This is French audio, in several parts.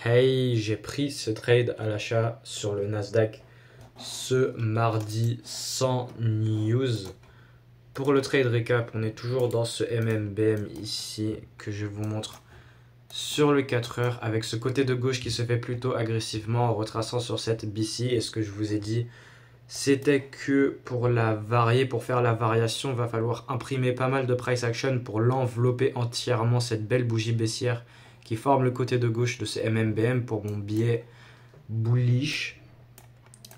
Hey, j'ai pris ce trade à l'achat sur le Nasdaq ce mardi sans news. Pour le trade récap, on est toujours dans ce MMBM ici que je vous montre sur le 4 heures avec ce côté de gauche qui se fait plutôt agressivement en retraçant sur cette BC. Et ce que je vous ai dit, c'était que pour faire la variation, va falloir imprimer pas mal de price action pour l'envelopper entièrement, cette belle bougie baissière qui forme le côté de gauche de ce MMBM pour mon biais bullish.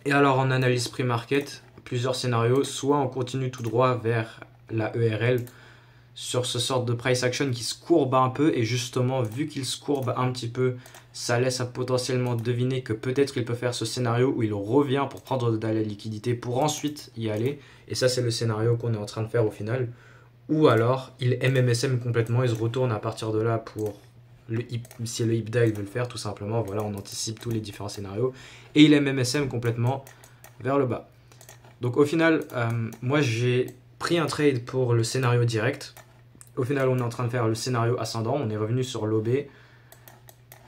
Et alors en analyse pre-market, plusieurs scénarios, soit on continue tout droit vers la ERL sur ce sort de price action qui se courbe un peu, et justement vu qu'il se courbe un petit peu, ça laisse à potentiellement deviner que peut-être il peut faire ce scénario où il revient pour prendre de la liquidité pour ensuite y aller, et ça c'est le scénario qu'on est en train de faire au final. Ou alors il MMSM complètement et se retourne à partir de là pour si le IPDA il veut le faire tout simplement. Voilà, on anticipe tous les différents scénarios et il MMSM complètement vers le bas. Donc au final, moi j'ai pris un trade pour le scénario direct. Au final, on est en train de faire le scénario ascendant. On est revenu sur l'OB et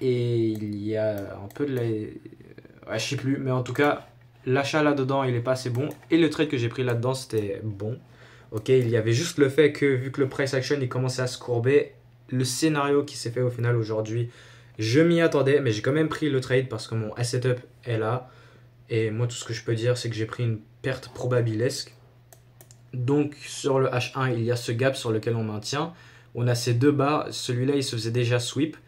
il y a un peu de la... Ouais, je sais plus, mais en tout cas, l'achat là-dedans, il est pas assez bon. Et le trade que j'ai pris là-dedans, c'était bon. Ok, il y avait juste le fait que, vu que le price action, il commençait à se courber, le scénario qui s'est fait au final aujourd'hui, je m'y attendais, mais j'ai quand même pris le trade parce que mon setup est là. Et moi, tout ce que je peux dire, c'est que j'ai pris une perte probabilesque. Donc sur le H1, il y a ce gap sur lequel on maintient. On a ces deux bas. Celui-là, il se faisait déjà sweep.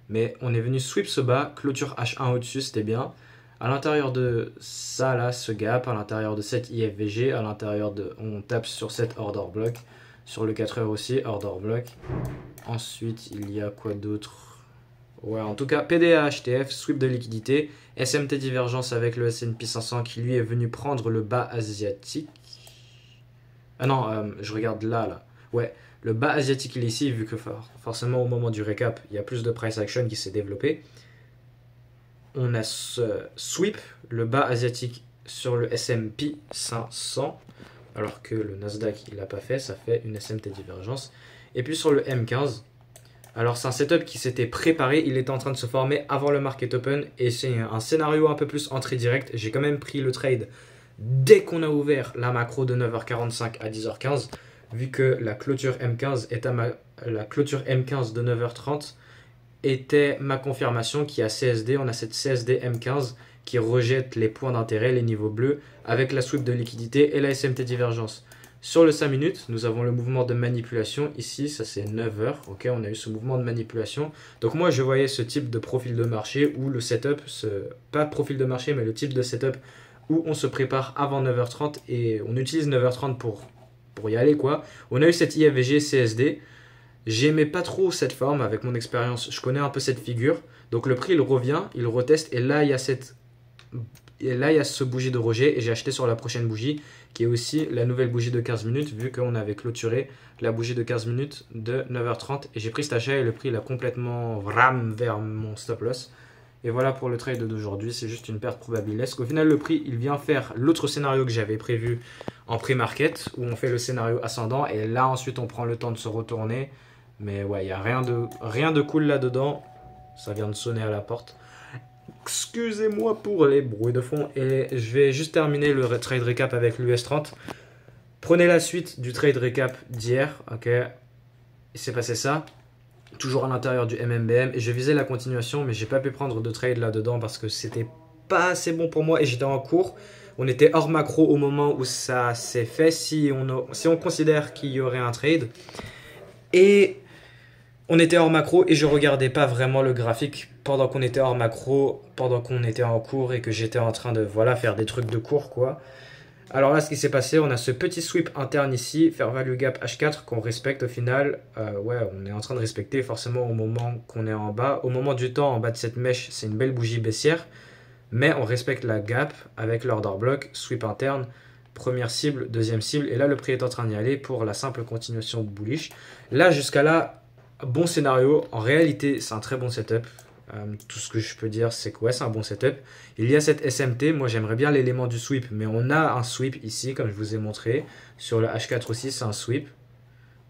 Mais on est venu sweep ce bas. Clôture H1 au-dessus, c'était bien. À l'intérieur de ça, là, ce gap, à l'intérieur de cette IFVG, à l'intérieur de... On tape sur cette order block. Sur le 4 heures aussi, order block. Ensuite, il y a quoi d'autre? Ouais, en tout cas, PDA, HTF, sweep de liquidité. SMT divergence avec le S&P 500 qui lui est venu prendre le bas asiatique. Ah non, je regarde là. Ouais, le bas asiatique il est ici, vu que forcément au moment du récap, il y a plus de price action qui s'est développé. On a ce sweep, le bas asiatique sur le S&P 500, alors que le Nasdaq il l'a pas fait, ça fait une SMT divergence. Et puis sur le M15, alors c'est un setup qui s'était préparé, il était en train de se former avant le market open, et c'est un scénario un peu plus entrée directe. J'ai quand même pris le trade dès qu'on a ouvert la macro de 9h45 à 10h15, vu que la clôture M15 de 9h30 était ma confirmation qu'il y a CSD. On a cette CSD M15 qui rejette les points d'intérêt, les niveaux bleus, avec la sweep de liquidité et la SMT divergence. Sur le 5 minutes, nous avons le mouvement de manipulation. Ici, ça c'est 9h. Ok, on a eu ce mouvement de manipulation. Donc moi, je voyais ce type de profil de marché où le setup, pas profil de marché, mais le type de setup où on se prépare avant 9h30 et on utilise 9h30 pour y aller, quoi. On a eu cette IFVG CSD. J'aimais pas trop cette forme avec mon expérience. Je connais un peu cette figure. Donc le prix, il revient, il reteste. Et là, il y a ce bougie de rejet. Et j'ai acheté sur la prochaine bougie, qui est aussi la nouvelle bougie de 15 minutes, vu qu'on avait clôturé la bougie de 15 minutes de 9h30. Et j'ai pris cet achat et le prix, il a complètement ram vers mon stop loss. Et voilà pour le trade d'aujourd'hui, c'est juste une perte probabilesque. Au final, le prix, il vient faire l'autre scénario que j'avais prévu en pré-market, où on fait le scénario ascendant, et là, ensuite, on prend le temps de se retourner. Mais ouais, il n'y a rien de cool là-dedans. Ça vient de sonner à la porte. Excusez-moi pour les bruits de fond. Et je vais juste terminer le trade récap avec l'US 30. Prenez la suite du trade récap d'hier, ok. Il s'est passé ça. Toujours à l'intérieur du MMBM, et je visais la continuation, mais j'ai pas pu prendre de trade là-dedans parce que c'était pas assez bon pour moi et j'étais en cours. On était hors macro au moment où ça s'est fait, si on considère qu'il y aurait un trade. Et on était hors macro et je regardais pas vraiment le graphique pendant qu'on était hors macro, pendant qu'on était en cours et que j'étais en train de faire des trucs de cours, quoi. Alors là, ce qui s'est passé, on a ce petit sweep interne ici, fair value gap H4 qu'on respecte au final. Ouais, on est en train de respecter forcément au moment qu'on est en bas. Au moment du temps, en bas de cette mèche, c'est une belle bougie baissière. Mais on respecte la gap avec l'order block, sweep interne, première cible, deuxième cible. Et là, le prix est en train d'y aller pour la simple continuation de bullish. Là, jusqu'à là, bon scénario. En réalité, c'est un très bon setup. Tout ce que je peux dire, c'est que ouais, c'est un bon setup. Il y a cette SMT, moi j'aimerais bien l'élément du sweep, mais on a un sweep ici, comme je vous ai montré. Sur le H4 aussi, c'est un sweep.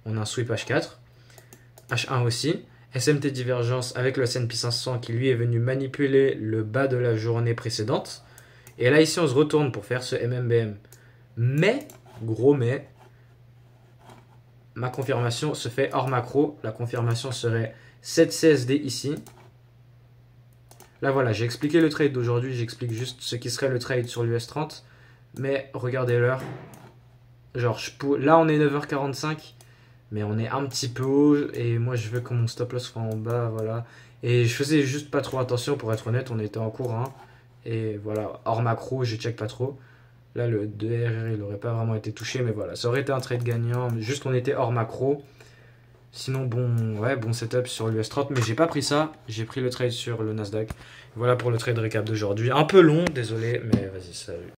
On a un sweep H4. H1 aussi. SMT divergence avec le S&P 500 qui lui est venu manipuler le bas de la journée précédente. Et là ici on se retourne pour faire ce MMBM. Mais, gros mais, ma confirmation se fait hors macro. La confirmation serait 7 CSD ici. Là voilà, j'ai expliqué le trade d'aujourd'hui, j'explique juste ce qui serait le trade sur l'US 30. Mais regardez l'heure. Genre, là on est 9h45, mais on est un petit peu haut. Et moi je veux que mon stop loss soit en bas, voilà. Et je faisais juste pas trop attention, pour être honnête, on était en cours 1. Et voilà, hors macro, je check pas trop. Là le 2R il aurait pas vraiment été touché, mais voilà, ça aurait été un trade gagnant. Juste on était hors macro. Sinon, bon, ouais, bon setup sur l'US 30, mais j'ai pas pris ça. J'ai pris le trade sur le Nasdaq. Voilà pour le trade récap d'aujourd'hui. Un peu long, désolé, mais vas-y, salut.